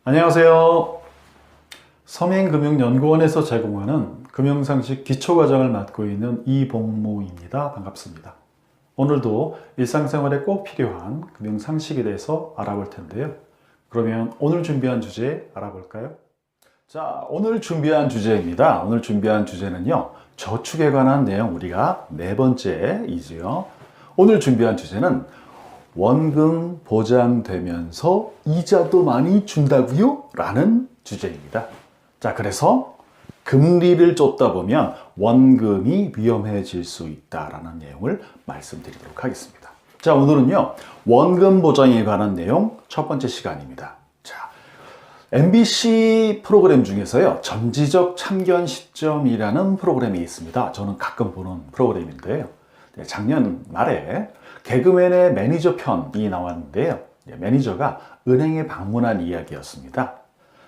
안녕하세요. 서민금융연구원에서 제공하는 금융상식 기초과정을 맡고 있는 이봉모입니다. 반갑습니다. 오늘도 일상생활에 꼭 필요한 금융상식에 대해서 알아볼 텐데요. 그러면 오늘 준비한 주제 알아볼까요? 자, 오늘 준비한 주제입니다. 오늘 준비한 주제는요, 저축에 관한 내용 우리가 네 번째이지요. 오늘 준비한 주제는 원금 보장되면서 이자도 많이 준다고요? 라는 주제입니다. 자, 그래서 금리를 쫓다 보면 원금이 위험해질 수 있다라는 내용을 말씀드리도록 하겠습니다. 자, 오늘은요, 원금 보장에 관한 내용 첫 번째 시간입니다. 자, MBC 프로그램 중에서요, 점지적 참견 시점이라는 프로그램이 있습니다. 저는 가끔 보는 프로그램인데요. 작년 말에 개그맨의 매니저 편이 나왔는데요. 매니저가 은행에 방문한 이야기였습니다.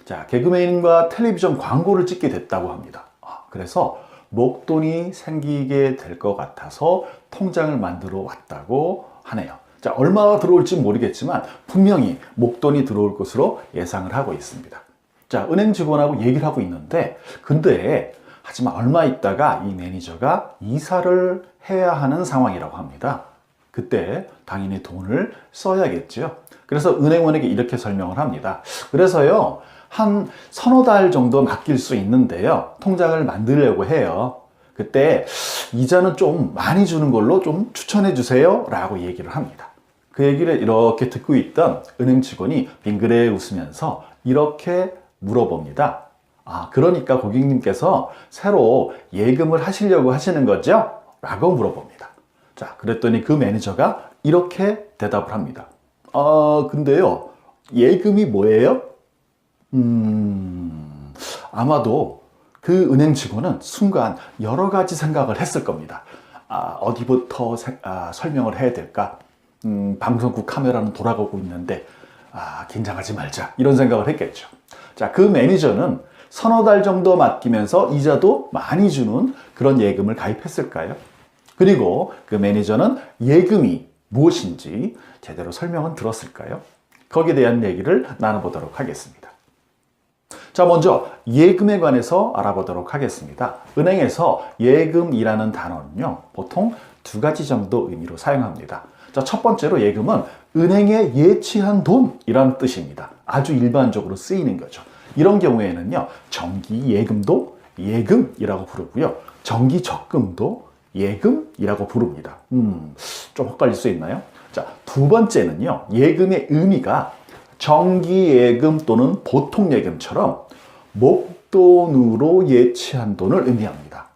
자, 개그맨과 텔레비전 광고를 찍게 됐다고 합니다. 그래서 목돈이 생기게 될 것 같아서 통장을 만들어 왔다고 하네요. 자, 얼마가 들어올지 모르겠지만 분명히 목돈이 들어올 것으로 예상을 하고 있습니다. 자, 은행 직원하고 얘기를 하고 있는데, 근데 하지만 얼마 있다가 이 매니저가 이사를 해야 하는 상황이라고 합니다. 그때 당연히 돈을 써야겠죠. 그래서 은행원에게 이렇게 설명을 합니다. 그래서요, 한 서너 달 정도 맡길 수 있는데요, 통장을 만들려고 해요. 그때 이자는 좀 많이 주는 걸로 좀 추천해 주세요 라고 얘기를 합니다. 그 얘기를 이렇게 듣고 있던 은행 직원이 빙그레 웃으면서 이렇게 물어봅니다. 그러니까 고객님께서 새로 예금을 하시려고 하시는 거죠? 라고 물어봅니다. 자, 그랬더니 그 매니저가 이렇게 대답을 합니다. 근데요, 예금이 뭐예요? 아마도 그 은행 직원은 순간 여러 가지 생각을 했을 겁니다. 어디부터 설명을 해야 될까? 방송국 카메라는 돌아가고 있는데, 긴장하지 말자. 이런 생각을 했겠죠. 자, 그 매니저는 서너 달 정도 맡기면서 이자도 많이 주는 그런 예금을 가입했을까요? 그리고 그 매니저는 예금이 무엇인지 제대로 설명은 들었을까요? 거기에 대한 얘기를 나눠보도록 하겠습니다. 자, 먼저 예금에 관해서 알아보도록 하겠습니다. 은행에서 예금이라는 단어는요, 보통 두 가지 정도 의미로 사용합니다. 자, 첫 번째로 예금은 은행에 예치한 돈이라는 뜻입니다. 아주 일반적으로 쓰이는 거죠. 이런 경우에는요, 정기 예금도 예금이라고 부르고요, 정기 적금도 예금이라고 부릅니다. 좀 헷갈릴 수 있나요? 자, 두 번째는요, 예금의 의미가 정기 예금 또는 보통 예금처럼 목돈으로 예치한 돈을 의미합니다.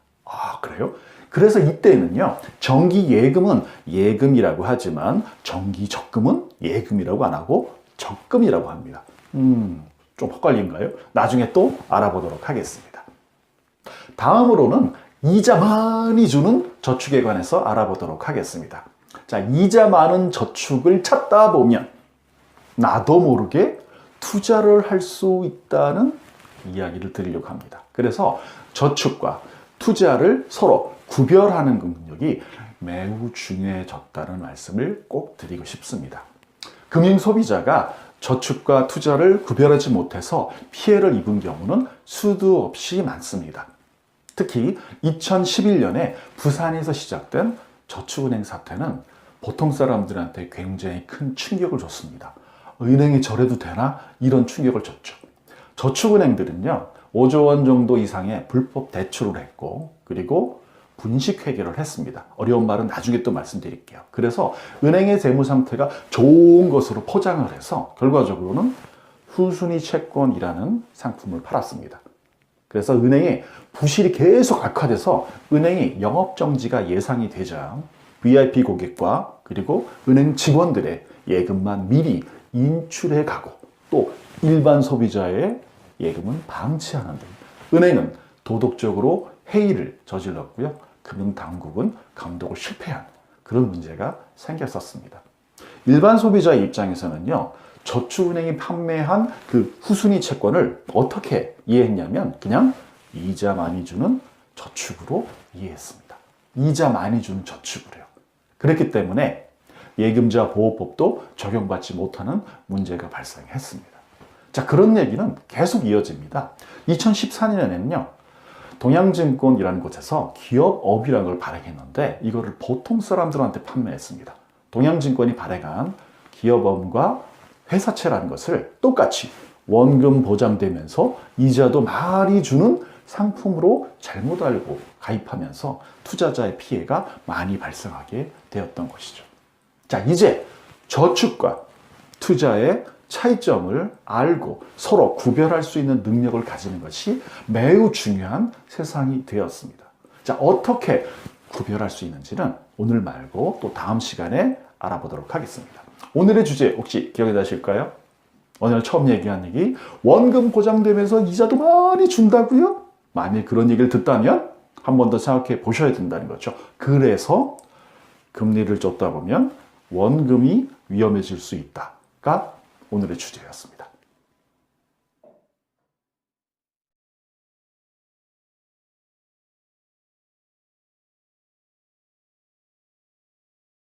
그래요? 그래서 이때는요, 정기 예금은 예금이라고 하지만 정기 적금은 예금이라고 안 하고 적금이라고 합니다. 좀 헷갈린가요? 나중에 또 알아보도록 하겠습니다. 다음으로는 이자 많이 주는 저축에 관해서 알아보도록 하겠습니다. 자, 이자 많은 저축을 찾다 보면 나도 모르게 투자를 할 수 있다는 이야기를 드리려고 합니다. 그래서 저축과 투자를 서로 구별하는 능력이 매우 중요해졌다는 말씀을 꼭 드리고 싶습니다. 금융소비자가 저축과 투자를 구별하지 못해서 피해를 입은 경우는 수도 없이 많습니다. 특히 2011년에 부산에서 시작된 저축은행 사태는 보통 사람들한테 굉장히 큰 충격을 줬습니다. 은행이 저래도 되나? 이런 충격을 줬죠. 저축은행들은요, 5조 원 정도 이상의 불법 대출을 했고, 그리고 분식회계를 했습니다. 어려운 말은 나중에 또 말씀드릴게요. 그래서 은행의 재무 상태가 좋은 것으로 포장을 해서 결과적으로는 후순위 채권이라는 상품을 팔았습니다. 그래서 은행의 부실이 계속 악화돼서 은행이 영업정지가 예상이 되자 VIP 고객과 그리고 은행 직원들의 예금만 미리 인출해 가고 또 일반 소비자의 예금은 방치하는 등 은행은 도덕적으로 해이를 저질렀고요. 금융당국은 감독을 실패한 그런 문제가 생겼었습니다. 일반 소비자의 입장에서는요, 저축은행이 판매한 그 후순위 채권을 어떻게 이해했냐면 그냥 이자 많이 주는 저축으로 이해했습니다. 이자 많이 주는 저축으로요. 그렇기 때문에 예금자 보호법도 적용받지 못하는 문제가 발생했습니다. 자, 그런 얘기는 계속 이어집니다. 2014년에는요, 동양증권이라는 곳에서 기업업이라는 걸 발행했는데 이거를 보통 사람들한테 판매했습니다. 동양증권이 발행한 기업업과 회사채라는 것을 똑같이 원금 보장되면서 이자도 많이 주는 상품으로 잘못 알고 가입하면서 투자자의 피해가 많이 발생하게 되었던 것이죠. 자, 이제 저축과 투자의 차이점을 알고 서로 구별할 수 있는 능력을 가지는 것이 매우 중요한 세상이 되었습니다. 자, 어떻게 구별할 수 있는지는 오늘 말고 또 다음 시간에 알아보도록 하겠습니다. 오늘의 주제 혹시 기억이 나실까요? 오늘 처음 얘기한 얘기, 원금 보장되면서 이자도 많이 준다고요? 만약 그런 얘기를 듣다면 한 번 더 생각해 보셔야 된다는 거죠. 그래서 금리를 줬다 보면 원금이 위험해질 수 있다가 오늘의 주제였습니다.